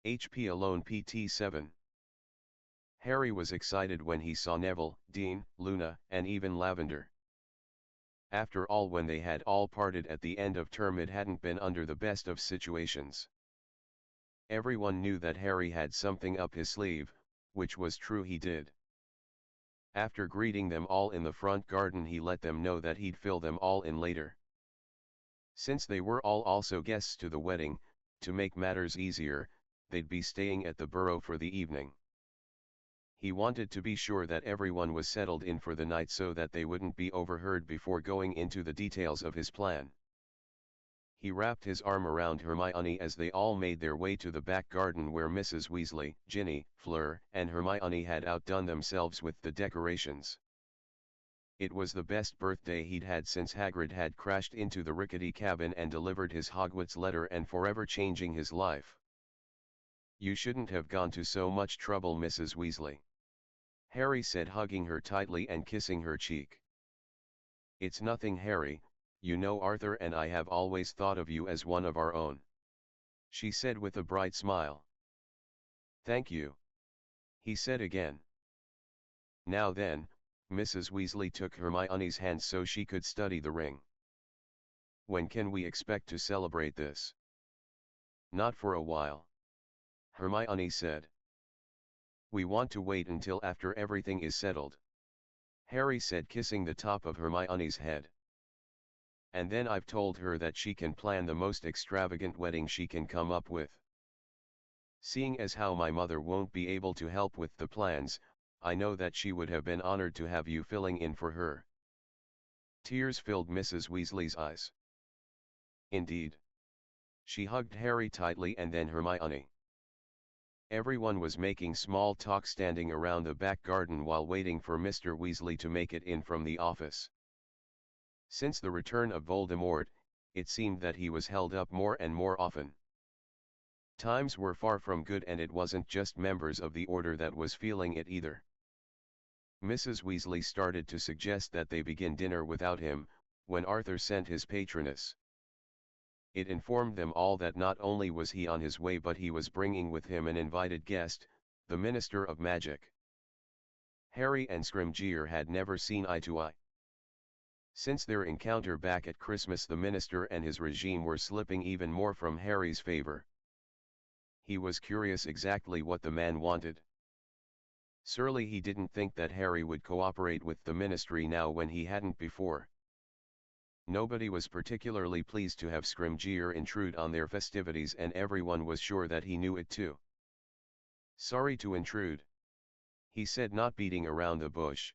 HP alone PT 7. Harry was excited when he saw Neville, Dean, Luna, and even Lavender. After all, when they had all parted at the end of term, it hadn't been under the best of situations. Everyone knew that Harry had something up his sleeve, which was true, he did. After greeting them all in the front garden, he let them know that he'd fill them all in later. Since they were all also guests to the wedding, to make matters easier, they'd be staying at the Burrow for the evening. He wanted to be sure that everyone was settled in for the night so that they wouldn't be overheard before going into the details of his plan. He wrapped his arm around Hermione as they all made their way to the back garden, where Mrs. Weasley, Ginny, Fleur, and Hermione had outdone themselves with the decorations. It was the best birthday he'd had since Hagrid had crashed into the rickety cabin and delivered his Hogwarts letter and forever changing his life. "You shouldn't have gone to so much trouble, Mrs. Weasley," Harry said, hugging her tightly and kissing her cheek. "It's nothing, Harry, you know Arthur and I have always thought of you as one of our own," she said with a bright smile. "Thank you," he said again. "Now then," Mrs. Weasley took Hermione's hand so she could study the ring. "When can we expect to celebrate this?" "Not for a while," Hermione said. "We want to wait until after everything is settled," Harry said, kissing the top of Hermione's head. "And then I've told her that she can plan the most extravagant wedding she can come up with. Seeing as how my mother won't be able to help with the plans, I know that she would have been honored to have you filling in for her." Tears filled Mrs. Weasley's eyes. "Indeed." She hugged Harry tightly and then Hermione. Everyone was making small talk standing around the back garden while waiting for Mr. Weasley to make it in from the office. Since the return of Voldemort, it seemed that he was held up more and more often. Times were far from good, and it wasn't just members of the Order that was feeling it either. Mrs. Weasley started to suggest that they begin dinner without him, when Arthur sent his patroness. It informed them all that not only was he on his way, but he was bringing with him an invited guest, the Minister of Magic. Harry and Scrimgeour had never seen eye to eye. Since their encounter back at Christmas, the Minister and his regime were slipping even more from Harry's favor. He was curious exactly what the man wanted. Surely he didn't think that Harry would cooperate with the Ministry now when he hadn't before. Nobody was particularly pleased to have Scrimgeour intrude on their festivities, and everyone was sure that he knew it too. "Sorry to intrude," he said, not beating around the bush.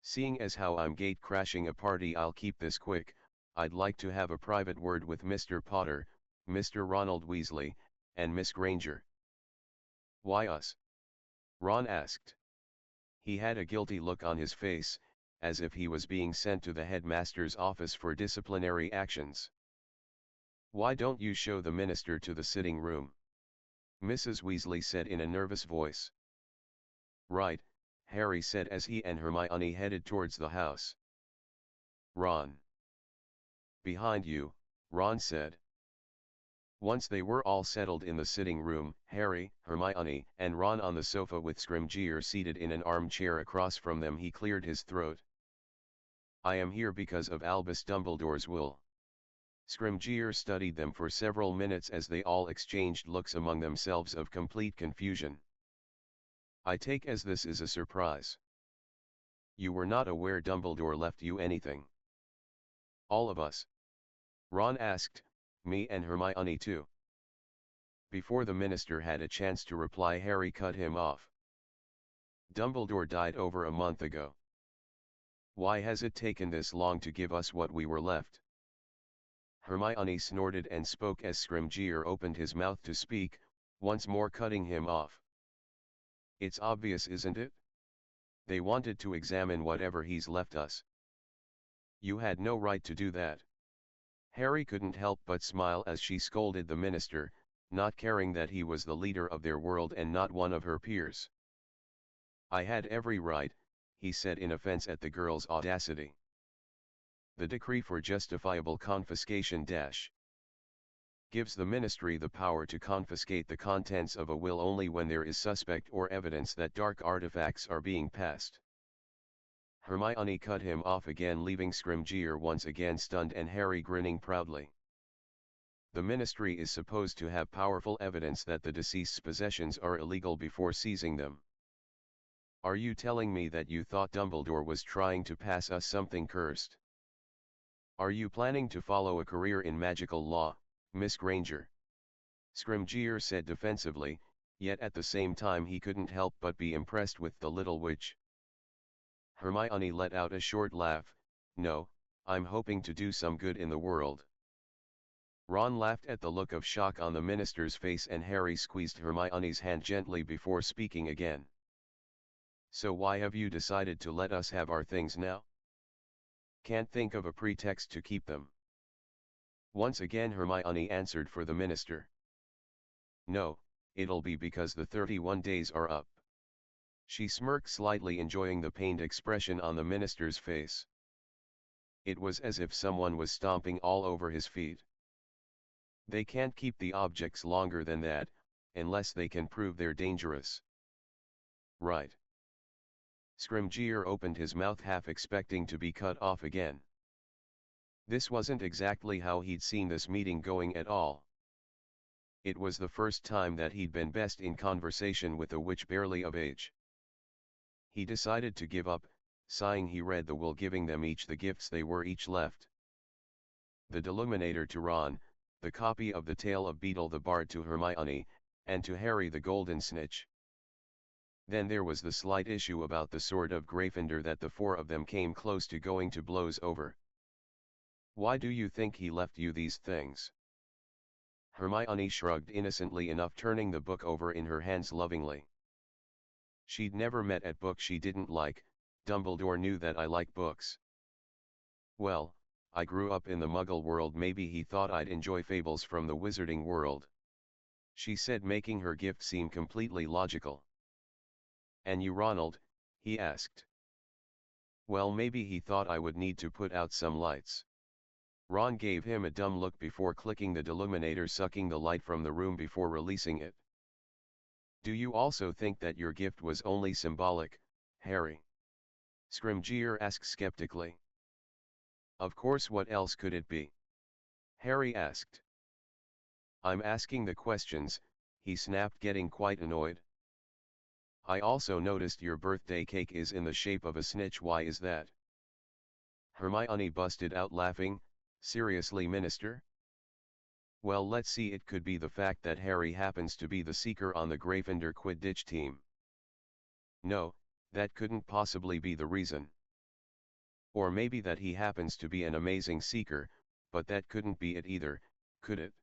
"Seeing as how I'm gate crashing a party, I'll keep this quick. I'd like to have a private word with Mr. Potter, Mr. Ronald Weasley, and Miss Granger." "Why us?" Ron asked. He had a guilty look on his face, as if he was being sent to the headmaster's office for disciplinary actions. "Why don't you show the minister to the sitting room?" Mrs. Weasley said in a nervous voice. "Right," Harry said as he and Hermione headed towards the house. "Ron." "Behind you," Ron said. Once they were all settled in the sitting room, Harry, Hermione, and Ron on the sofa with Scrimgeour seated in an armchair across from them, he cleared his throat. "I am here because of Albus Dumbledore's will." Scrimgeour studied them for several minutes as they all exchanged looks among themselves of complete confusion. "I take as this is a surprise. You were not aware Dumbledore left you anything?" "All of us?" Ron asked. "Me and Hermione too." Before the minister had a chance to reply, Harry cut him off. "Dumbledore died over a month ago. Why has it taken this long to give us what we were left?" Hermione snorted and spoke as Scrimgeour opened his mouth to speak, once more cutting him off. "It's obvious, isn't it? They wanted to examine whatever he's left us." "You had no right to do that." Harry couldn't help but smile as she scolded the minister, not caring that he was the leader of their world and not one of her peers. "I had every right," he said in offense at the girl's audacity. "The decree for justifiable confiscation Gives the ministry the power to confiscate the contents of a will only when there is suspect or evidence that dark artifacts are being passed. Hermione cut him off again, leaving Scrimgeour once again stunned and Harry grinning proudly. The ministry is supposed to have powerful evidence that the deceased's possessions are illegal before seizing them. Are you telling me that you thought Dumbledore was trying to pass us something cursed? Are you planning to follow a career in magical law, Miss Granger? Scrimgeour said defensively, yet at the same time he couldn't help but be impressed with the little witch. Hermione let out a short laugh. No, I'm hoping to do some good in the world. Ron laughed at the look of shock on the minister's face and Harry squeezed Hermione's hand gently before speaking again. So why have you decided to let us have our things now? Can't think of a pretext to keep them. Once again Hermione answered for the minister. No, it'll be because the 31 days are up. She smirked slightly, enjoying the pained expression on the minister's face. It was as if someone was stomping all over his feet. They can't keep the objects longer than that, unless they can prove they're dangerous. Right. Scrimgeour opened his mouth, half expecting to be cut off again. This wasn't exactly how he'd seen this meeting going at all. It was the first time that he'd been best in conversation with a witch barely of age. He decided to give up. Sighing, he read the will, giving them each the gifts they were each left. The Deluminator to Ron, the copy of the Tale of Beedle the Bard to Hermione, and to Harry the Golden Snitch. Then there was the slight issue about the Sword of Gryffindor that the four of them came close to going to blows over. Why do you think he left you these things? Hermione shrugged innocently enough, turning the book over in her hands lovingly. She'd never met a book she didn't like. Dumbledore knew that I like books. Well, I grew up in the Muggle world. Maybe he thought I'd enjoy fables from the wizarding world, she said, making her gift seem completely logical. And you, Ronald? He asked. Well, maybe he thought I would need to put out some lights. Ron gave him a dumb look before clicking the Deluminator, sucking the light from the room before releasing it. Do you also think that your gift was only symbolic, Harry? Scrimgeour asked skeptically. Of course, what else could it be? Harry asked. I'm asking the questions, he snapped, getting quite annoyed. I also noticed your birthday cake is in the shape of a snitch. Why is that? Hermione busted out laughing. Seriously, Minister? Well, let's see, it could be the fact that Harry happens to be the seeker on the Gryffindor Quidditch team. No, that couldn't possibly be the reason. Or maybe that he happens to be an amazing seeker, but that couldn't be it either, could it?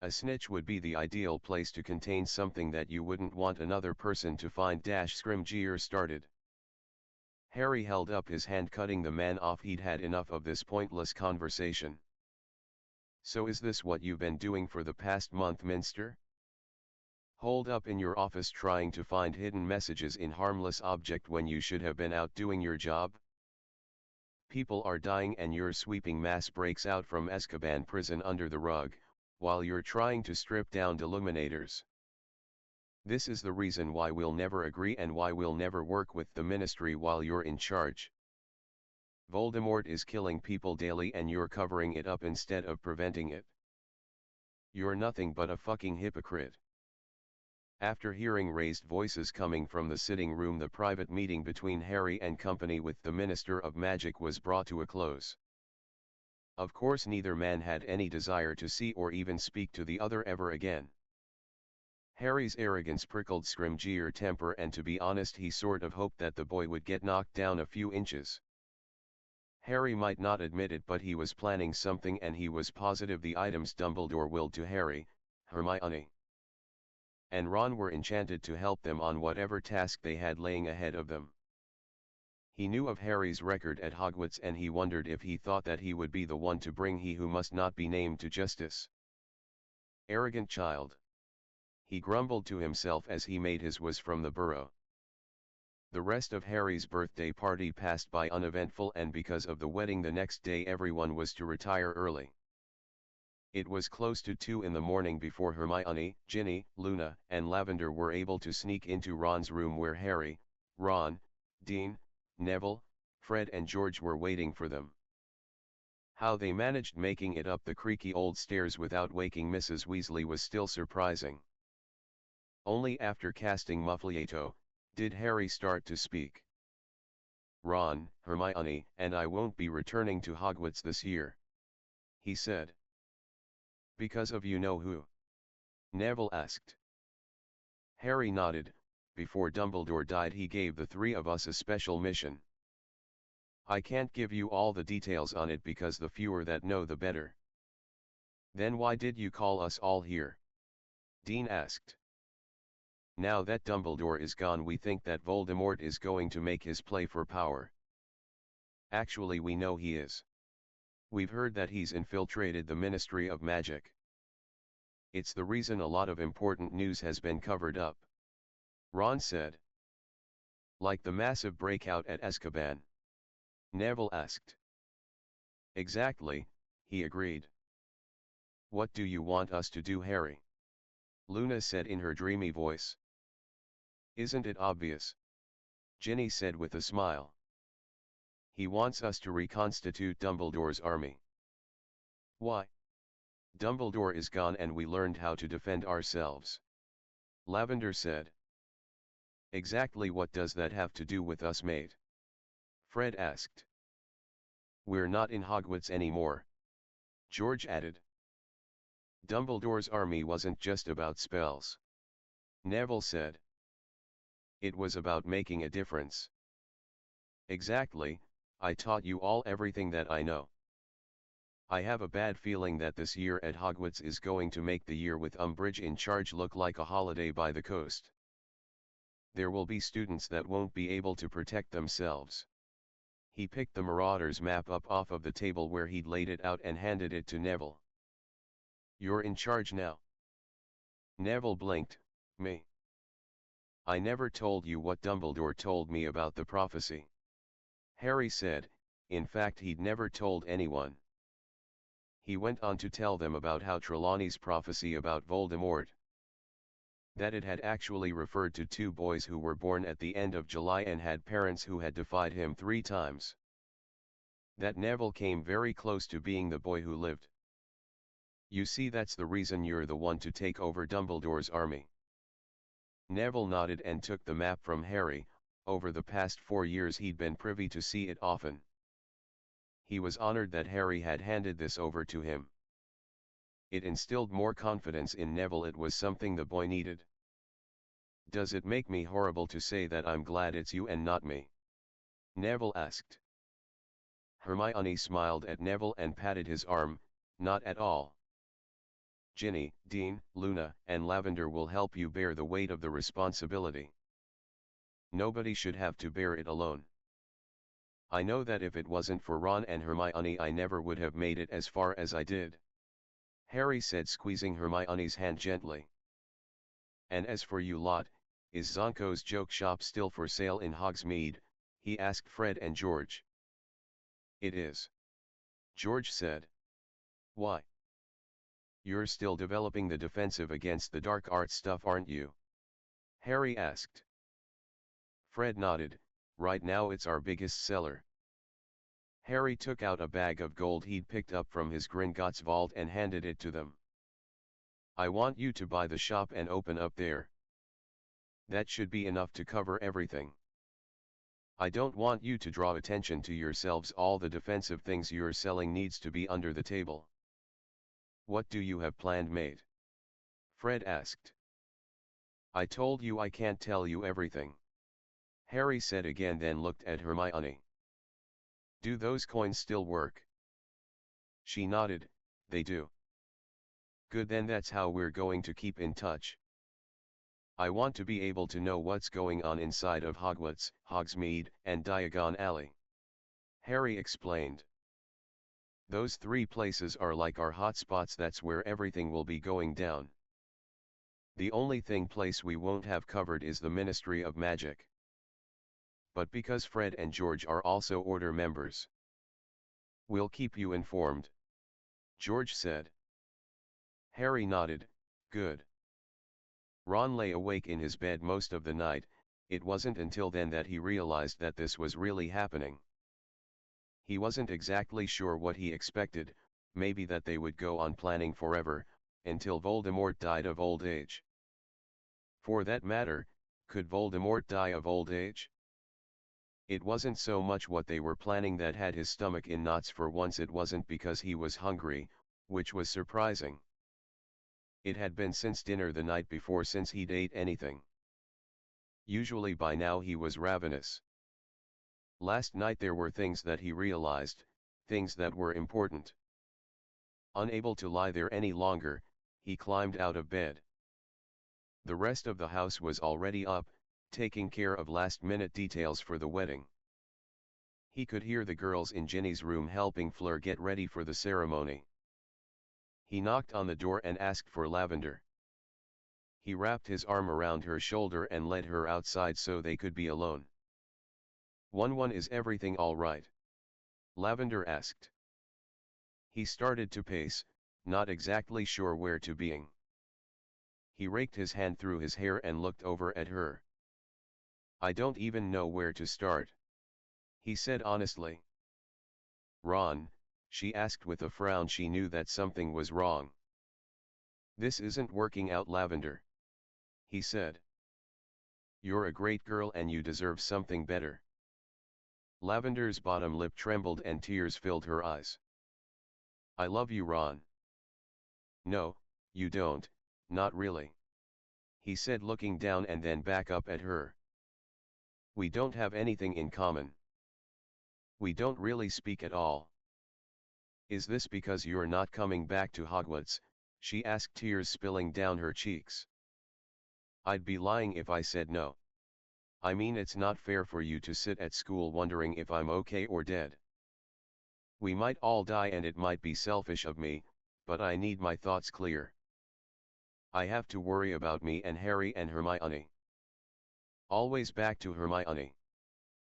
A snitch would be the ideal place to contain something that you wouldn't want another person to find. Scrimgeour started. Harry held up his hand, cutting the man off. He'd had enough of this pointless conversation. So is this what you've been doing for the past month, Minster? Holed up in your office trying to find hidden messages in harmless object when you should have been out doing your job? People are dying and you're sweeping mass breaks out from Azkaban prison under the rug, while you're trying to strip down Deluminators. This is the reason why we'll never agree and why we'll never work with the Ministry while you're in charge. Voldemort is killing people daily and you're covering it up instead of preventing it. You're nothing but a fucking hypocrite. After hearing raised voices coming from the sitting room, the private meeting between Harry and company with the Minister of Magic was brought to a close. Of course, neither man had any desire to see or even speak to the other ever again. Harry's arrogance prickled Scrimgeour's temper, and to be honest, he sort of hoped that the boy would get knocked down a few inches. Harry might not admit it, but he was planning something, and he was positive the items Dumbledore willed to Harry, Hermione, and Ron were enchanted to help them on whatever task they had laying ahead of them. He knew of Harry's record at Hogwarts, and he wondered if he thought that he would be the one to bring he who must not be named to justice. Arrogant child. He grumbled to himself as he made his way from the Burrow. The rest of Harry's birthday party passed by uneventful, and because of the wedding the next day everyone was to retire early. It was close to 2 in the morning before Hermione, Ginny, Luna, and Lavender were able to sneak into Ron's room where Harry, Ron, Dean, Neville, Fred and George were waiting for them. How they managed making it up the creaky old stairs without waking Mrs. Weasley was still surprising. Only after casting Muffliato, did Harry start to speak. "Ron, Hermione, and I won't be returning to Hogwarts this year," he said. "Because of you-know-who?" Neville asked. Harry nodded. "Before Dumbledore died he gave the three of us a special mission. I can't give you all the details on it because the fewer that know the better." "Then why did you call us all here?" Dean asked. "Now that Dumbledore is gone we think that Voldemort is going to make his play for power. Actually we know he is. We've heard that he's infiltrated the Ministry of Magic. It's the reason a lot of important news has been covered up," Ron said. "Like the massive breakout at Azkaban?" Neville asked. "Exactly," he agreed. "What do you want us to do, Harry?" Luna said in her dreamy voice. "Isn't it obvious?" Ginny said with a smile. "He wants us to reconstitute Dumbledore's army." "Why?" "Dumbledore is gone and we learned how to defend ourselves," Lavender said. "Exactly what does that have to do with us, mate?" Fred asked. "We're not in Hogwarts anymore," George added. "Dumbledore's army wasn't just about spells," Neville said. "It was about making a difference." "Exactly, I taught you all everything that I know. I have a bad feeling that this year at Hogwarts is going to make the year with Umbridge in charge look like a holiday by the coast. There will be students that won't be able to protect themselves." He picked the Marauders map up off of the table where he'd laid it out and handed it to Neville. "You're in charge now." Neville blinked. "Me? I never told you what Dumbledore told me about the prophecy." Harry said, in fact he'd never told anyone. He went on to tell them about how Trelawney's prophecy about Voldemort, that it had actually referred to 2 boys who were born at the end of July and had parents who had defied him 3 times. That Neville came very close to being the boy who lived. "You see, that's the reason you're the one to take over Dumbledore's army." Neville nodded and took the map from Harry. Over the past 4 years he'd been privy to see it often. He was honored that Harry had handed this over to him. It instilled more confidence in Neville. It was something the boy needed. "Does it make me horrible to say that I'm glad it's you and not me?" Neville asked. Hermione smiled at Neville and patted his arm. "Not at all. Ginny, Dean, Luna, and Lavender will help you bear the weight of the responsibility. Nobody should have to bear it alone. I know that if it wasn't for Ron and Hermione I never would have made it as far as I did," Harry said, squeezing Hermione's hand gently. "And as for you lot, is Zonko's joke shop still for sale in Hogsmeade?" he asked Fred and George. "It is," George said. "Why? You're still developing the defensive against the dark arts stuff, aren't you?" Harry asked. Fred nodded. "Right now it's our biggest seller." Harry took out a bag of gold he'd picked up from his Gringotts vault and handed it to them. "I want you to buy the shop and open up there. That should be enough to cover everything. I don't want you to draw attention to yourselves. All the defensive things you're selling needs to be under the table." "What do you have planned, mate?" Fred asked. "I told you I can't tell you everything," Harry said again, then looked at Hermione. "Do those coins still work?" She nodded. "They do." "Good, then that's how we're going to keep in touch. I want to be able to know what's going on inside of Hogwarts, Hogsmeade, and Diagon Alley," Harry explained. "Those 3 places are like our hotspots. That's where everything will be going down. The only place we won't have covered is the Ministry of Magic. But because Fred and George are also Order members, we'll keep you informed," George said. Harry nodded, good. Ron lay awake in his bed most of the night. It wasn't until then that he realized that this was really happening. He wasn't exactly sure what he expected, maybe that they would go on planning forever, until Voldemort died of old age. For that matter, could Voldemort die of old age? It wasn't so much what they were planning that had his stomach in knots. For once it wasn't because he was hungry, which was surprising. It had been since dinner the night before since he'd ate anything. Usually by now he was ravenous. Last night there were things that he realized, things that were important. Unable to lie there any longer, he climbed out of bed. The rest of the house was already up, taking care of last-minute details for the wedding. He could hear the girls in Ginny's room helping Fleur get ready for the ceremony. He knocked on the door and asked for Lavender. He wrapped his arm around her shoulder and led her outside so they could be alone. Is everything all right? Lavender asked. He started to pace, not exactly sure where to being. He raked his hand through his hair and looked over at her. I don't even know where to start, he said honestly. Ron, she asked with a frown. She knew that something was wrong. This isn't working out, Lavender, he said. You're a great girl and you deserve something better. Lavender's bottom lip trembled and tears filled her eyes. I love you, Ron. No, you don't, not really, he said, looking down and then back up at her. We don't have anything in common. We don't really speak at all. Is this because you're not coming back to Hogwarts? She asked, tears spilling down her cheeks. I'd be lying if I said no. I mean, it's not fair for you to sit at school wondering if I'm okay or dead. We might all die and it might be selfish of me, but I need my thoughts clear. I have to worry about me and Harry and Hermione. Always back to Hermione,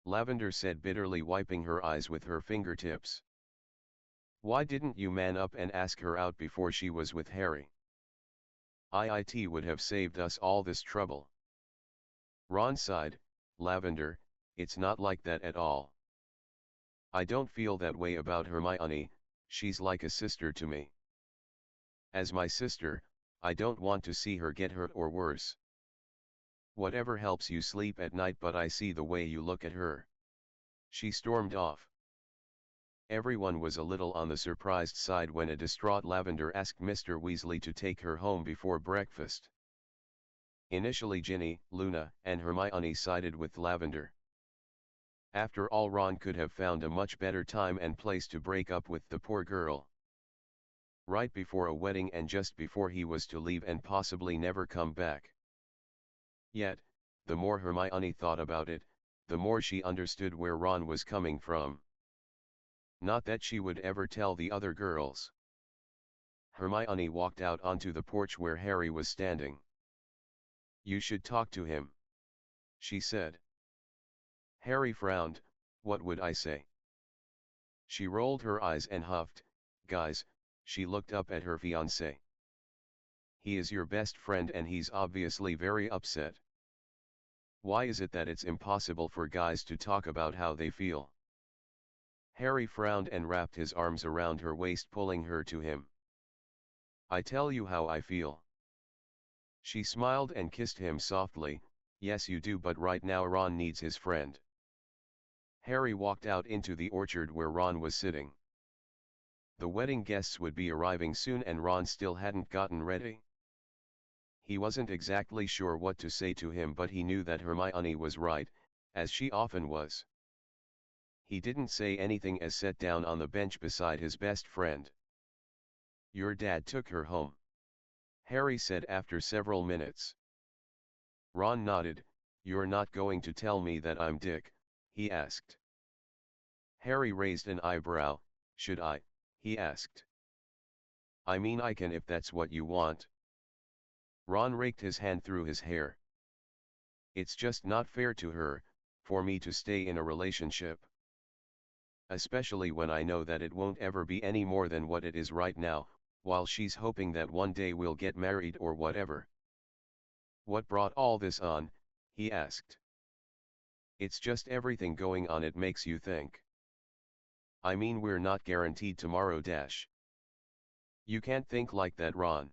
Lavender said bitterly, wiping her eyes with her fingertips. Why didn't you man up and ask her out before she was with Harry? It would have saved us all this trouble. Ron sighed. Lavender, it's not like that at all. I don't feel that way about Hermione, she's like a sister to me. As my sister, I don't want to see her get hurt or worse. Whatever helps you sleep at night, but I see the way you look at her. She stormed off. Everyone was a little on the surprised side when a distraught Lavender asked Mr. Weasley to take her home before breakfast. Initially Ginny, Luna, and Hermione sided with Lavender. After all, Ron could have found a much better time and place to break up with the poor girl. Right before a wedding and just before he was to leave and possibly never come back. Yet, the more Hermione thought about it, the more she understood where Ron was coming from. Not that she would ever tell the other girls. Hermione walked out onto the porch where Harry was standing. You should talk to him, she said. Harry frowned. What would I say? She rolled her eyes and huffed. Guys, she looked up at her fiancé. He is your best friend and he's obviously very upset. Why is it that it's impossible for guys to talk about how they feel? Harry frowned and wrapped his arms around her waist, pulling her to him. I tell you how I feel. She smiled and kissed him softly. Yes you do, but right now Ron needs his friend. Harry walked out into the orchard where Ron was sitting. The wedding guests would be arriving soon and Ron still hadn't gotten ready. He wasn't exactly sure what to say to him, but he knew that Hermione was right, as she often was. He didn't say anything as sat down on the bench beside his best friend. Your dad took her home, Harry said after several minutes. Ron nodded. You're not going to tell me that I'm Dick? He asked. Harry raised an eyebrow. Should I? He asked. I mean, I can if that's what you want. Ron raked his hand through his hair. It's just not fair to her, for me to stay in a relationship. Especially when I know that it won't ever be any more than what it is right now, while she's hoping that one day we'll get married or whatever. What brought all this on? He asked. It's just everything going on, it makes you think. I mean, we're not guaranteed tomorrow dash. You can't think like that, Ron.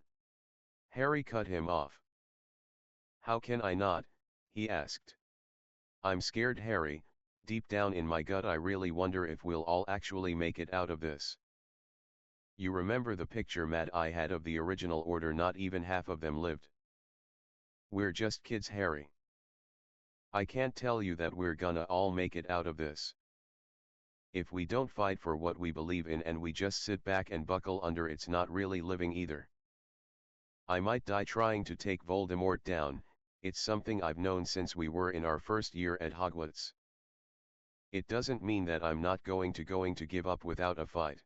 Harry cut him off. How can I not? He asked. I'm scared, Harry. Deep down in my gut I really wonder if we'll all actually make it out of this. You remember the picture Matt I had of the original order? Not even half of them lived. We're just kids, Harry. I can't tell you that we're gonna all make it out of this. If we don't fight for what we believe in and we just sit back and buckle under, it's not really living either. I might die trying to take Voldemort down. It's something I've known since we were in our first year at Hogwarts. It doesn't mean that I'm not going to give up without a fight.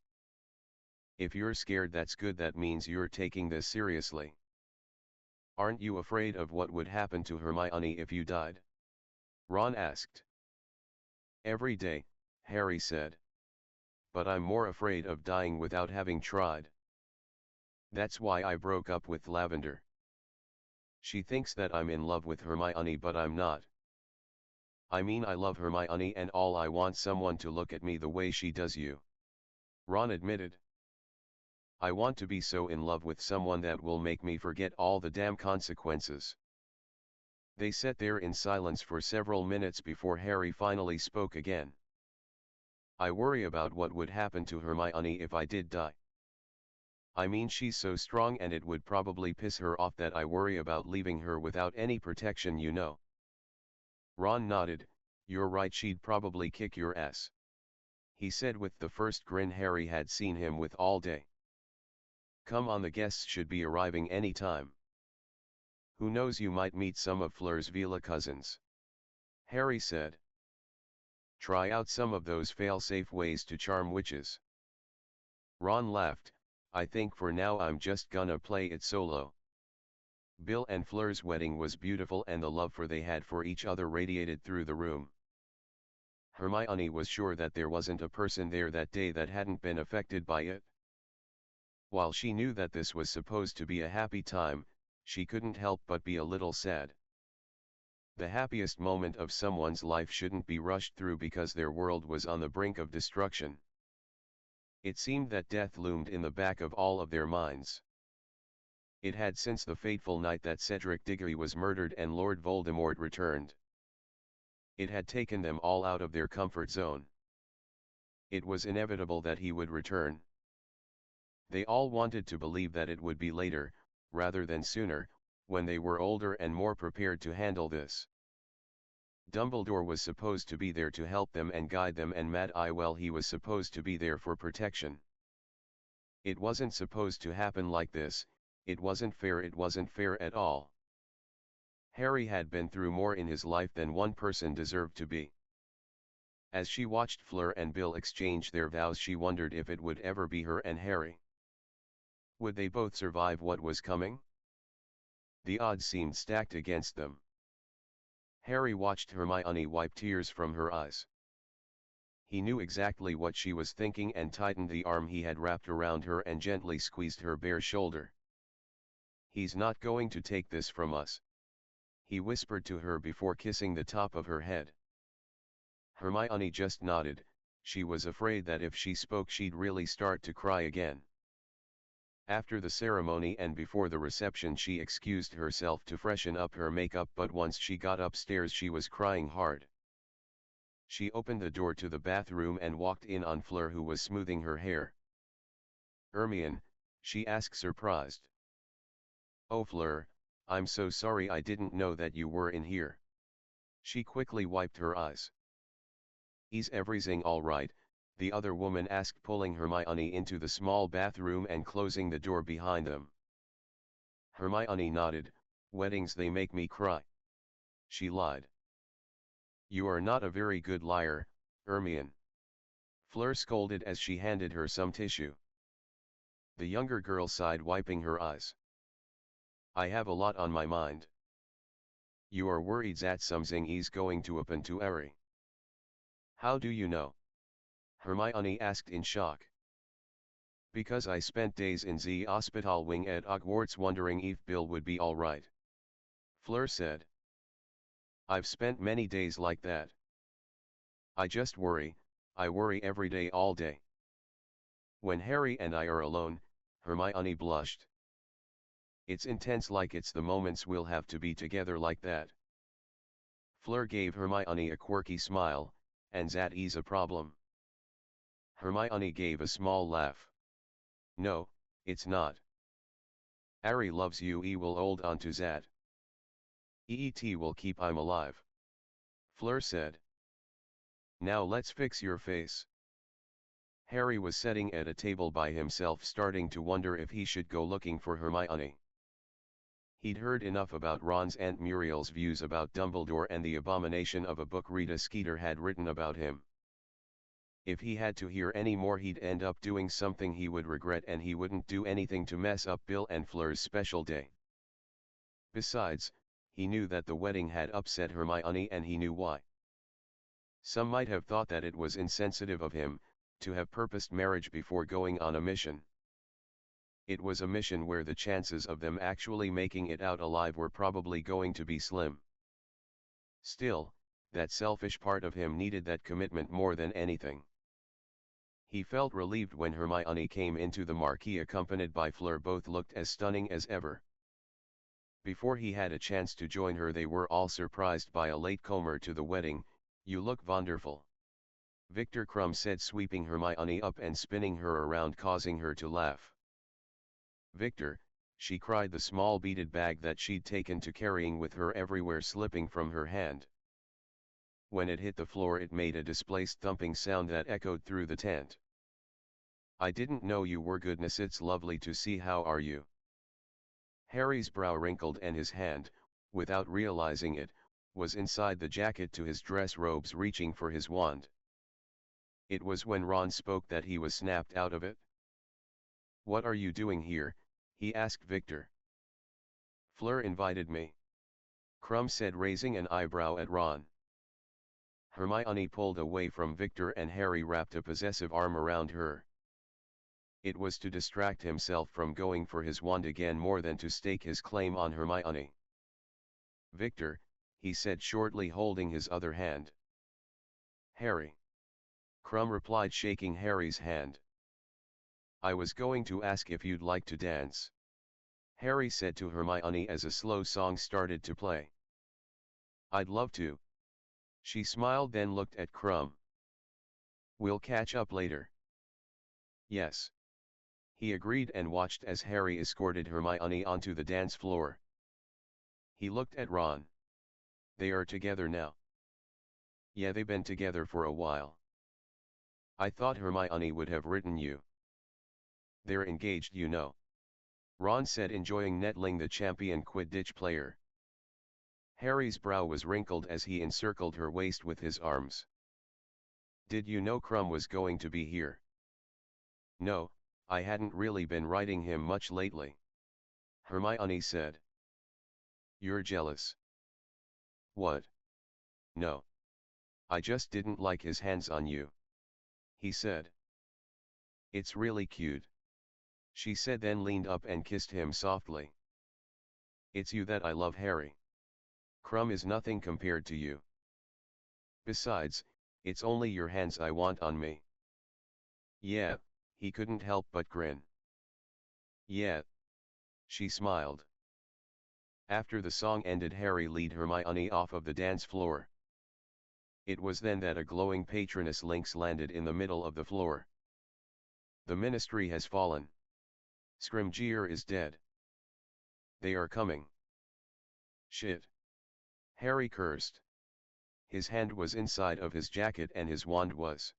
If you're scared, that's good, that means you're taking this seriously. Aren't you afraid of what would happen to Hermione if you died? Ron asked. Every day, Harry said. But I'm more afraid of dying without having tried. That's why I broke up with Lavender. She thinks that I'm in love with Hermione, but I'm not. I mean, I love Hermione and all, I want someone to look at me the way she does you. Ron admitted. I want to be so in love with someone that will make me forget all the damn consequences. They sat there in silence for several minutes before Harry finally spoke again. I worry about what would happen to Hermione if I did die. I mean, she's so strong and it would probably piss her off that I worry about leaving her without any protection, you know. Ron nodded. You're right, she'd probably kick your ass. He said with the first grin Harry had seen him with all day. Come on, the guests should be arriving any time. Who knows, you might meet some of Fleur's Vila cousins. Harry said. Try out some of those fail-safe ways to charm witches. Ron laughed. I think for now I'm just gonna play it solo. Bill and Fleur's wedding was beautiful and the love they had for each other radiated through the room. Hermione was sure that there wasn't a person there that day that hadn't been affected by it. While she knew that this was supposed to be a happy time, she couldn't help but be a little sad. The happiest moment of someone's life shouldn't be rushed through because their world was on the brink of destruction. It seemed that death loomed in the back of all of their minds. It had since the fateful night that Cedric Diggory was murdered and Lord Voldemort returned. It had taken them all out of their comfort zone. It was inevitable that he would return. They all wanted to believe that it would be later, rather than sooner, when they were older and more prepared to handle this. Dumbledore was supposed to be there to help them and guide them, and Mad Eye, well, he was supposed to be there for protection. It wasn't supposed to happen like this. It wasn't fair at all. Harry had been through more in his life than one person deserved to be. As she watched Fleur and Bill exchange their vows, she wondered if it would ever be her and Harry. Would they both survive what was coming? The odds seemed stacked against them. Harry watched Hermione wipe tears from her eyes. He knew exactly what she was thinking and tightened the arm he had wrapped around her and gently squeezed her bare shoulder. He's not going to take this from us, he whispered to her before kissing the top of her head. Hermione just nodded. She was afraid that if she spoke she'd really start to cry again. After the ceremony and before the reception, she excused herself to freshen up her makeup, but once she got upstairs she was crying hard. She opened the door to the bathroom and walked in on Fleur, who was smoothing her hair. Hermione, she asked, surprised. Oh Fleur, I'm so sorry, I didn't know that you were in here. She quickly wiped her eyes. Is everything all right? The other woman asked, pulling Hermione into the small bathroom and closing the door behind them. Hermione nodded. Weddings, they make me cry. She lied. You are not a very good liar, Hermione. Fleur scolded as she handed her some tissue. The younger girl sighed, wiping her eyes. I have a lot on my mind. You are worried that something is going to happen to Harry. How do you know? Hermione asked in shock. Because I spent days in the hospital wing at Hogwarts wondering if Bill would be alright. Fleur said. I've spent many days like that. I just worry, I worry every day all day. When Harry and I are alone, Hermione blushed. It's intense, like it's the moments we'll have to be together like that. Fleur gave Hermione a quirky smile, and that is a problem. Hermione gave a small laugh. No, it's not. Harry loves you, he will hold on to that. EET will keep him alive. Fleur said. Now let's fix your face. Harry was sitting at a table by himself, starting to wonder if he should go looking for Hermione. He'd heard enough about Ron's Aunt Muriel's views about Dumbledore and the abomination of a book Rita Skeeter had written about him. If he had to hear any more, he'd end up doing something he would regret, and he wouldn't do anything to mess up Bill and Fleur's special day. Besides, he knew that the wedding had upset Hermione, and he knew why. Some might have thought that it was insensitive of him to have purposed marriage before going on a mission. It was a mission where the chances of them actually making it out alive were probably going to be slim. Still, that selfish part of him needed that commitment more than anything. He felt relieved when Hermione came into the marquee accompanied by Fleur. Both looked as stunning as ever. Before he had a chance to join her, they were all surprised by a latecomer to the wedding. You look wonderful, Victor Crumb said, sweeping Hermione up and spinning her around, causing her to laugh. Victor, she cried, the small beaded bag that she'd taken to carrying with her everywhere slipping from her hand. When it hit the floor, it made a displaced thumping sound that echoed through the tent. I didn't know you were. Goodness, it's lovely to see. How are you? Harry's brow wrinkled and his hand, without realizing it, was inside the jacket to his dress robes, reaching for his wand. It was when Ron spoke that he was snapped out of it. What are you doing here? He asked Victor. Fleur invited me, Crumb said, raising an eyebrow at Ron. Hermione pulled away from Victor and Harry wrapped a possessive arm around her. It was to distract himself from going for his wand again more than to stake his claim on Hermione. Victor, he said shortly, holding his other hand. Harry. Crumb replied, shaking Harry's hand. I was going to ask if you'd like to dance, Harry said to Hermione as a slow song started to play. I'd love to. She smiled, then looked at Crumb. We'll catch up later. Yes. He agreed and watched as Harry escorted Hermione onto the dance floor. He looked at Ron. They are together now. Yeah, they've been together for a while. I thought Hermione would have written you. They're engaged, you know, Ron said, enjoying nettling the champion Quidditch player. Harry's brow was wrinkled as he encircled her waist with his arms. Did you know Crumb was going to be here? No, I hadn't really been writing him much lately, Hermione said. You're jealous. What? No. I just didn't like his hands on you, he said. It's really cute, she said, then leaned up and kissed him softly. It's you that I love, Harry. Crumb is nothing compared to you. Besides, it's only your hands I want on me. Yeah, he couldn't help but grin. Yeah. She smiled. After the song ended, Harry led Hermione off of the dance floor. It was then that a glowing Patronus lynx landed in the middle of the floor. The Ministry has fallen. Scrimgeour is dead. They are coming. Shit. Harry cursed. His hand was inside of his jacket and his wand was.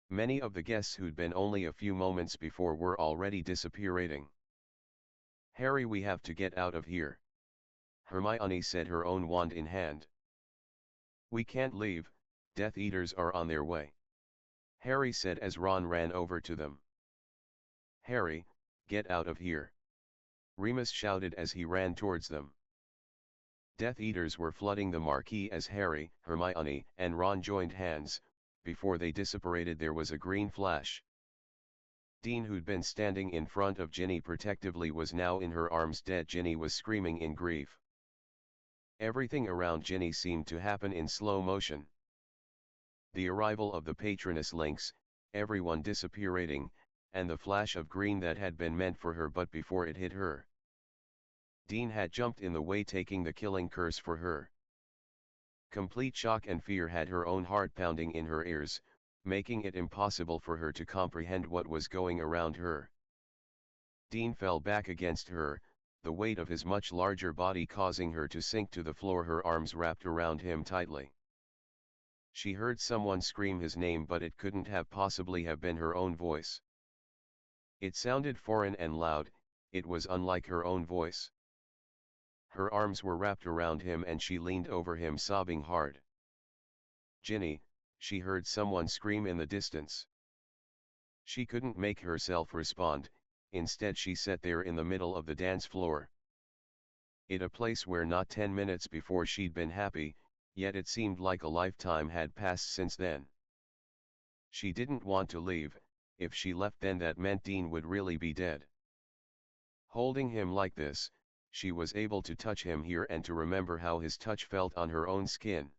Many of the guests who'd been only a few moments before were already disappearing. Harry, we have to get out of here, Hermione said, her own wand in hand. We can't leave, Death Eaters are on their way, Harry said as Ron ran over to them. Harry, get out of here, Remus shouted as he ran towards them. Death Eaters were flooding the marquee as Harry, Hermione, and Ron joined hands. Before they dissipated, there was a green flash. Dean, who'd been standing in front of Ginny protectively, was now in her arms dead. Ginny was screaming in grief. Everything around Ginny seemed to happen in slow motion. The arrival of the Patronus Lynx, everyone disappearing, and the flash of green that had been meant for her but before it hit her. Dean had jumped in the way, taking the killing curse for her. Complete shock and fear had her own heart pounding in her ears, making it impossible for her to comprehend what was going around her. Dean fell back against her, the weight of his much larger body causing her to sink to the floor, her arms wrapped around him tightly. She heard someone scream his name, but it couldn't have possibly have been her own voice. It sounded foreign and loud, it was unlike her own voice. Her arms were wrapped around him and she leaned over him sobbing hard. "Ginny," she heard someone scream in the distance. She couldn't make herself respond, instead she sat there in the middle of the dance floor. It a place where not 10 minutes before she'd been happy, yet it seemed like a lifetime had passed since then. She didn't want to leave. If she left, then that meant Dean would really be dead. Holding him like this, she was able to touch him here and to remember how his touch felt on her own skin.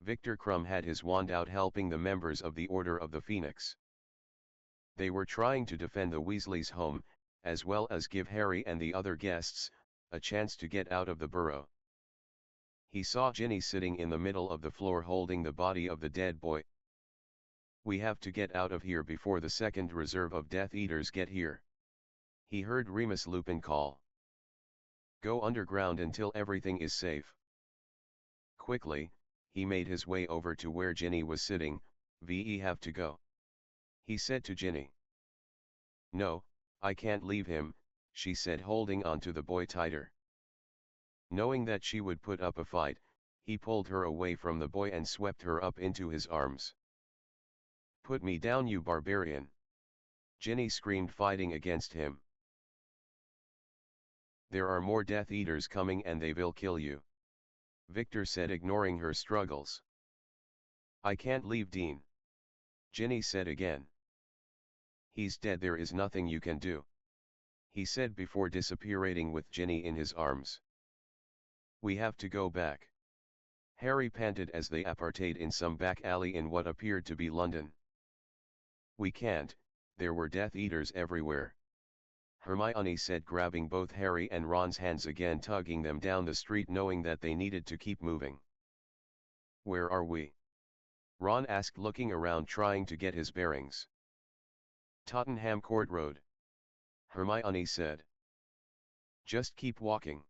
Victor Krum had his wand out, helping the members of the Order of the Phoenix. They were trying to defend the Weasleys' home, as well as give Harry and the other guests a chance to get out of the burrow. He saw Ginny sitting in the middle of the floor holding the body of the dead boy. "We have to get out of here before the second reserve of Death Eaters get here," he heard Remus Lupin call. "Go underground until everything is safe." Quickly, he made his way over to where Ginny was sitting. "We have to go," he said to Ginny. "No, I can't leave him," she said, holding on to the boy tighter. Knowing that she would put up a fight, he pulled her away from the boy and swept her up into his arms. "Put me down, you barbarian!" Ginny screamed, fighting against him. "There are more Death Eaters coming and they will kill you," Victor said, ignoring her struggles. "I can't leave Dean," Ginny said again. "He's dead, there is nothing you can do," he said before disappearing with Ginny in his arms. "We have to go back," Harry panted as they aparted in some back alley in what appeared to be London. "We can't, there were Death Eaters everywhere," Hermione said, grabbing both Harry and Ron's hands again, tugging them down the street, knowing that they needed to keep moving. "Where are we?" Ron asked, looking around trying to get his bearings. "Tottenham Court Road," Hermione said. "Just keep walking.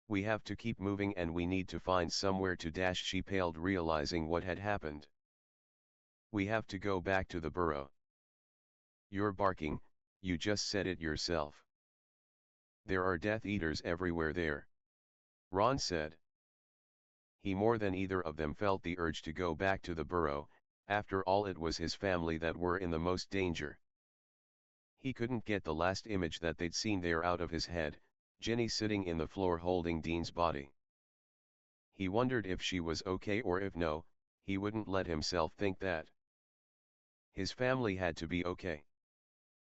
We have to keep moving and we need to find somewhere to dash." She paled, realizing what had happened. "We have to go back to the burrow." "You're barking, you just said it yourself." "There are Death Eaters everywhere there," Ron said. He more than either of them felt the urge to go back to the burrow. After all, it was his family that were in the most danger. He couldn't get the last image that they'd seen there out of his head, Ginny sitting in the floor holding Dean's body. He wondered if she was okay, or if no, he wouldn't let himself think that. His family had to be okay.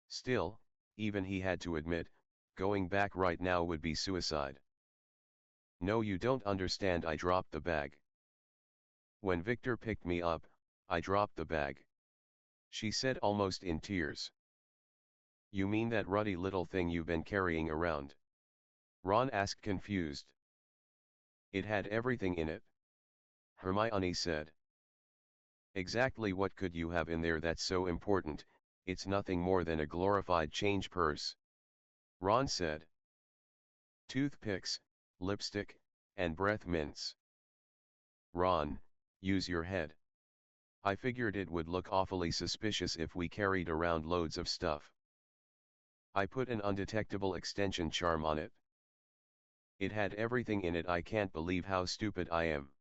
Still, even he had to admit, going back right now would be suicide. "No, you don't understand, I dropped the bag. When Victor picked me up, I dropped the bag," she said, almost in tears. "You mean that ruddy little thing you've been carrying around?" Ron asked, confused. "It had everything in it," Hermione said. "Exactly what could you have in there that's so important? It's nothing more than a glorified change purse," Ron said. "Toothpicks, lipstick, and breath mints." "Ron, use your head. I figured it would look awfully suspicious if we carried around loads of stuff. I put an undetectable extension charm on it. It had everything in it. I can't believe how stupid I am,"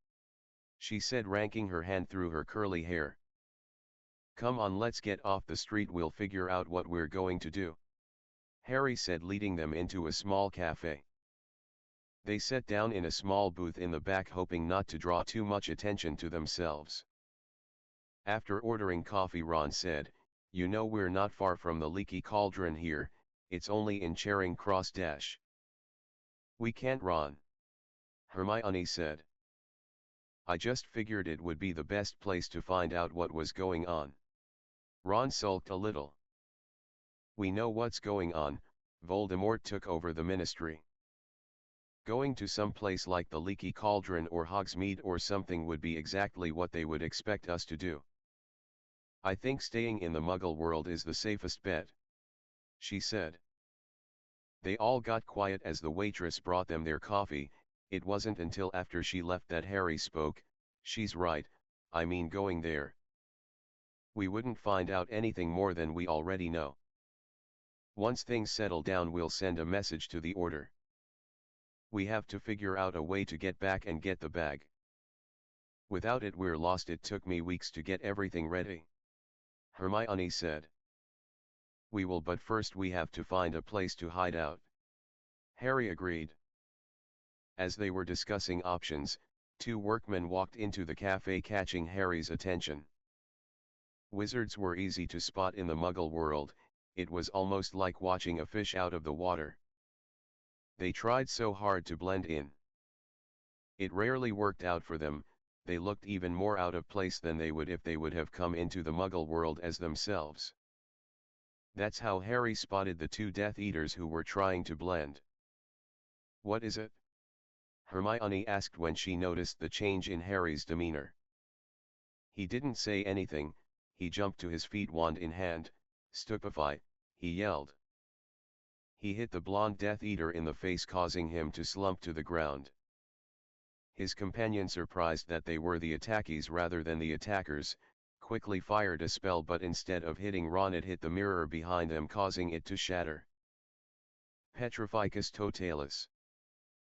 she said, ranking her hand through her curly hair. "Come on, let's get off the street, we'll figure out what we're going to do," Harry said, leading them into a small cafe. They sat down in a small booth in the back, hoping not to draw too much attention to themselves. After ordering coffee, Ron said, You know we're not far from the leaky cauldron here, it's only in Charing Cross dash. We can't run. Hermione said. I just figured it would be the best place to find out what was going on. Ron sulked a little. We know what's going on, Voldemort took over the ministry. Going to some place like the Leaky Cauldron or Hogsmeade or something would be exactly what they would expect us to do. I think staying in the Muggle world is the safest bet, she said. They all got quiet as the waitress brought them their coffee. It wasn't until after she left that Harry spoke. She's right, I mean going there. We wouldn't find out anything more than we already know. Once things settle down we'll send a message to the Order. We have to figure out a way to get back and get the bag. Without it we're lost. It took me weeks to get everything ready, Hermione said. We will, but first we have to find a place to hide out. Harry agreed. As they were discussing options, two workmen walked into the cafe, catching Harry's attention. Wizards were easy to spot in the Muggle world. It was almost like watching a fish out of the water. They tried so hard to blend in. It rarely worked out for them. They looked even more out of place than they would if they would have come into the Muggle world as themselves. That's how Harry spotted the two Death Eaters who were trying to blend. What is it? Hermione asked when she noticed the change in Harry's demeanor. He didn't say anything. He jumped to his feet, wand in hand. Stupefy, he yelled. He hit the blonde Death Eater in the face, causing him to slump to the ground. His companion, surprised that they were the attackees rather than the attackers, quickly fired a spell, but instead of hitting Ron it hit the mirror behind them, causing it to shatter. Petrificus totalis!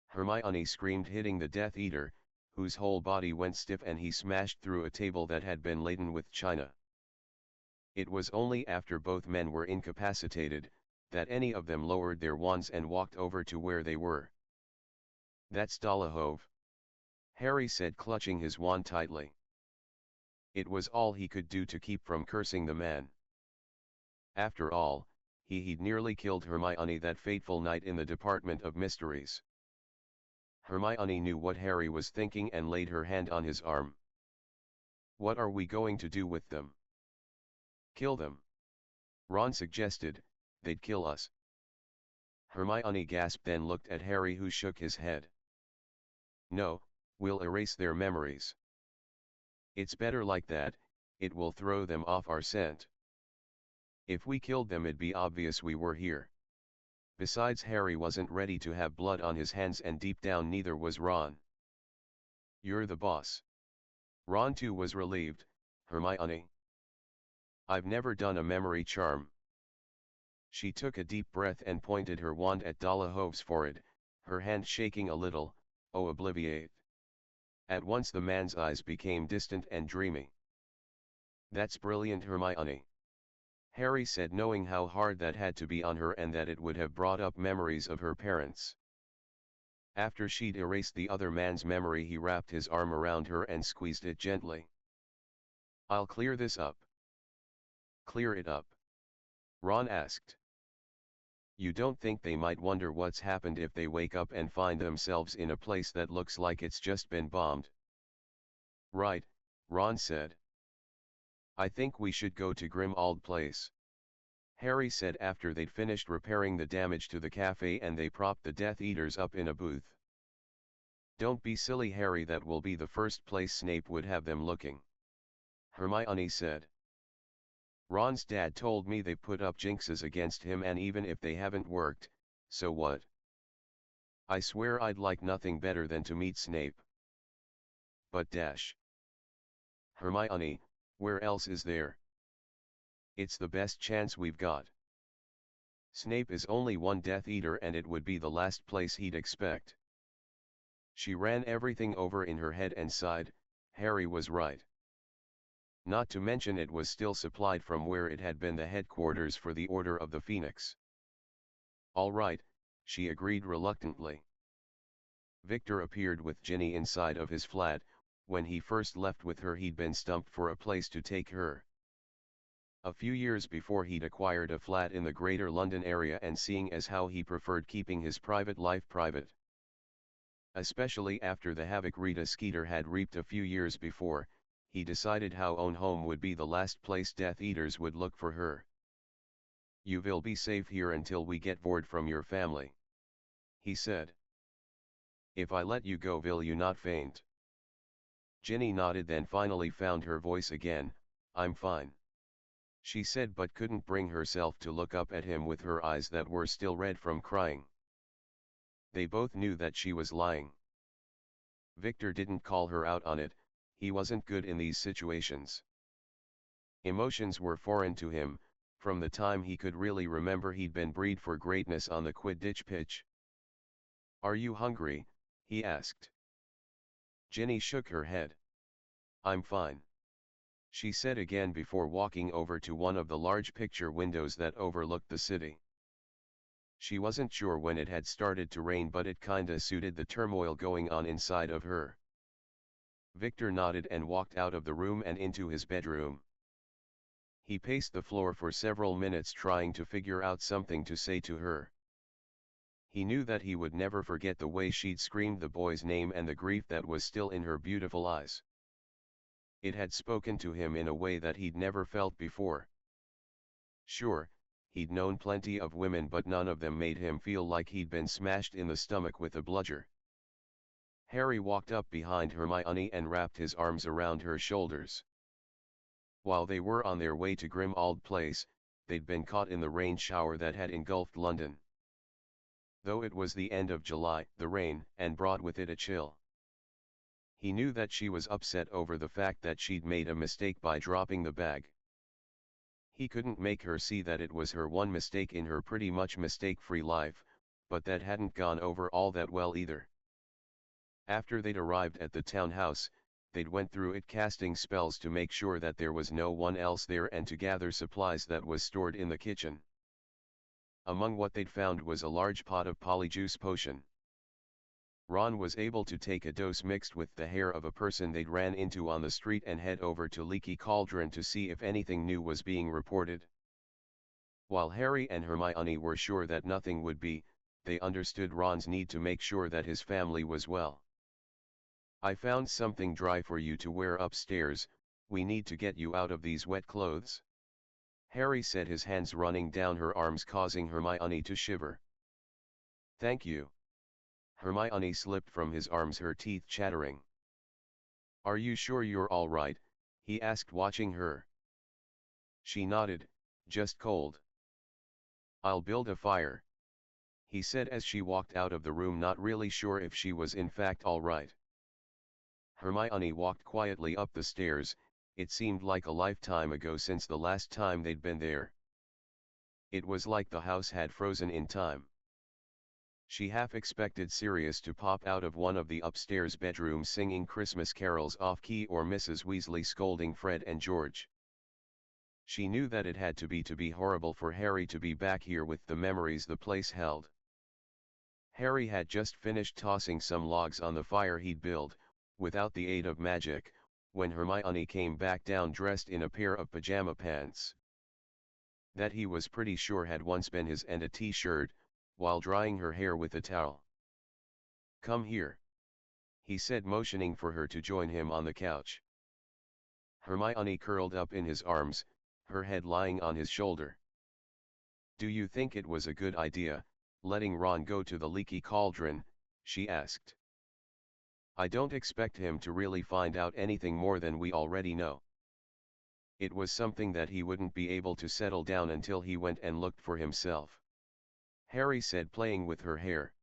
Hermione screamed, hitting the Death Eater, whose whole body went stiff, and he smashed through a table that had been laden with china. It was only after both men were incapacitated that any of them lowered their wands and walked over to where they were. That's Dolohov, Harry said, clutching his wand tightly. It was all he could do to keep from cursing the man. After all, he'd nearly killed Hermione that fateful night in the Department of Mysteries. Hermione knew what Harry was thinking and laid her hand on his arm. What are we going to do with them? Kill them, Ron suggested. They'd kill us. Hermione gasped, then looked at Harry, who shook his head. No, we'll erase their memories. It's better like that, it will throw them off our scent. If we killed them it'd be obvious we were here. Besides, Harry wasn't ready to have blood on his hands, and deep down neither was Ron. You're the boss. Ron too was relieved. Hermione, I've never done a memory charm. She took a deep breath and pointed her wand at Dolahov's forehead, her hand shaking a little. Oh, obliviate. At once the man's eyes became distant and dreamy. That's brilliant, Hermione, Harry said, knowing how hard that had to be on her and that it would have brought up memories of her parents. After she'd erased the other man's memory, he wrapped his arm around her and squeezed it gently. I'll clear this up. Clear it up? Ron asked. You don't think they might wonder what's happened if they wake up and find themselves in a place that looks like it's just been bombed? Right, Ron said. I think we should go to Grimmauld Place, Harry said after they'd finished repairing the damage to the cafe and they propped the Death Eaters up in a booth. Don't be silly, Harry, that will be the first place Snape would have them looking, Hermione said. Ron's dad told me they put up jinxes against him, and even if they haven't worked, so what? I swear I'd like nothing better than to meet Snape. But dash. Hermione, where else is there? It's the best chance we've got. Snape is only one Death Eater, and it would be the last place he'd expect. She ran everything over in her head and sighed. Harry was right. Not to mention it was still supplied from where it had been the headquarters for the Order of the Phoenix. All right, she agreed reluctantly. Victor appeared with Ginny inside of his flat. When he first left with her, he'd been stumped for a place to take her. A few years before he'd acquired a flat in the Greater London area, and seeing as how he preferred keeping his private life private. Especially after the havoc Rita Skeeter had reaped a few years before, he decided how own home would be the last place Death Eaters would look for her. "You will be safe here until we get word from your family," he said. "If I let you go, will you not faint?" Ginny nodded, then finally found her voice again. "I'm fine," she said, but couldn't bring herself to look up at him with her eyes that were still red from crying. They both knew that she was lying. Victor didn't call her out on it, he wasn't good in these situations. Emotions were foreign to him. From the time he could really remember, he'd been bred for greatness on the Quidditch pitch. "Are you hungry?" he asked. Ginny shook her head. "I'm fine," she said again before walking over to one of the large picture windows that overlooked the city. She wasn't sure when it had started to rain, but it kinda suited the turmoil going on inside of her. Victor nodded and walked out of the room and into his bedroom. He paced the floor for several minutes trying to figure out something to say to her. He knew that he would never forget the way she'd screamed the boy's name and the grief that was still in her beautiful eyes. It had spoken to him in a way that he'd never felt before. Sure, he'd known plenty of women, but none of them made him feel like he'd been smashed in the stomach with a bludger. Harry walked up behind Hermione and wrapped his arms around her shoulders. While they were on their way to Grimmauld Place, they'd been caught in the rain shower that had engulfed London. Though it was the end of July, the rain and brought with it a chill. He knew that she was upset over the fact that she'd made a mistake by dropping the bag. He couldn't make her see that it was her one mistake in her pretty much mistake-free life, but that hadn't gone over all that well either. After they'd arrived at the townhouse, they'd went through it casting spells to make sure that there was no one else there and to gather supplies that was stored in the kitchen. Among what they'd found was a large pot of polyjuice potion. Ron was able to take a dose mixed with the hair of a person they'd ran into on the street and head over to Leaky Cauldron to see if anything new was being reported. While Harry and Hermione were sure that nothing would be, they understood Ron's need to make sure that his family was well. "I found something dry for you to wear upstairs. We need to get you out of these wet clothes," Harry said, his hands running down her arms causing Hermione to shiver. "Thank you." Hermione slipped from his arms, her teeth chattering. "Are you sure you're all right?" he asked, watching her. She nodded. "Just cold." "I'll build a fire," he said as she walked out of the room, not really sure if she was in fact all right. Hermione walked quietly up the stairs. It seemed like a lifetime ago since the last time they'd been there. It was like the house had frozen in time. She half expected Sirius to pop out of one of the upstairs bedrooms singing Christmas carols off-key, or Mrs. Weasley scolding Fred and George. She knew that it had to be horrible for Harry to be back here with the memories the place held. Harry had just finished tossing some logs on the fire he'd built, without the aid of magic, when Hermione came back down dressed in a pair of pajama pants that he was pretty sure had once been his, and a t-shirt, while drying her hair with a towel. "Come here," he said, motioning for her to join him on the couch. Hermione curled up in his arms, her head lying on his shoulder. "Do you think it was a good idea, letting Ron go to the Leaky Cauldron?" she asked. "I don't expect him to really find out anything more than we already know. It was something that he wouldn't be able to settle down until he went and looked for himself," Harry said, playing with her hair.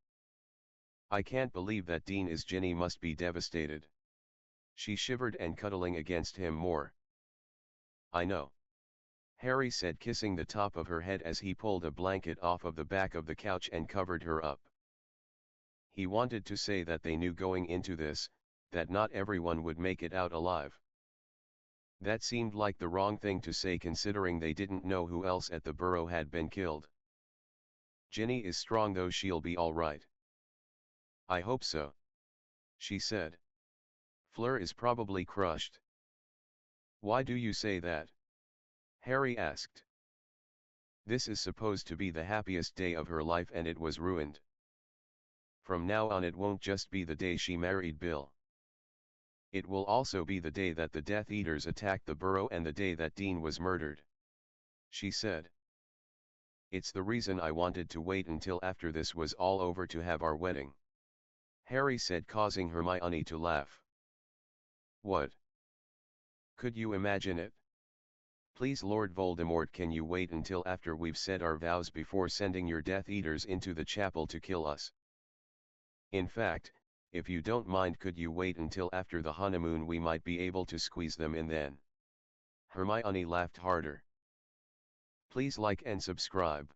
"I can't believe that Dean is." Ginny must be devastated. She shivered and cuddling against him more. "I know," Harry said, kissing the top of her head as he pulled a blanket off of the back of the couch and covered her up. He wanted to say that they knew going into this, that not everyone would make it out alive. That seemed like the wrong thing to say, considering they didn't know who else at the Burrow had been killed. "Ginny is strong, though. She'll be all right." "I hope so," she said. "Fleur is probably crushed." "Why do you say that?" Harry asked. This is supposed to be the happiest day of her life and it was ruined. From now on it won't just be the day she married Bill. It will also be the day that the Death Eaters attacked the Burrow and the day that Dean was murdered. She said. It's the reason I wanted to wait until after this was all over to have our wedding. Harry said, causing Hermione to laugh. What? Could you imagine it? Please Lord Voldemort, can you wait until after we've said our vows before sending your Death Eaters into the chapel to kill us? In fact, if you don't mind, could you wait until after the honeymoon? We might be able to squeeze them in then. Hermione laughed harder. Please like and subscribe.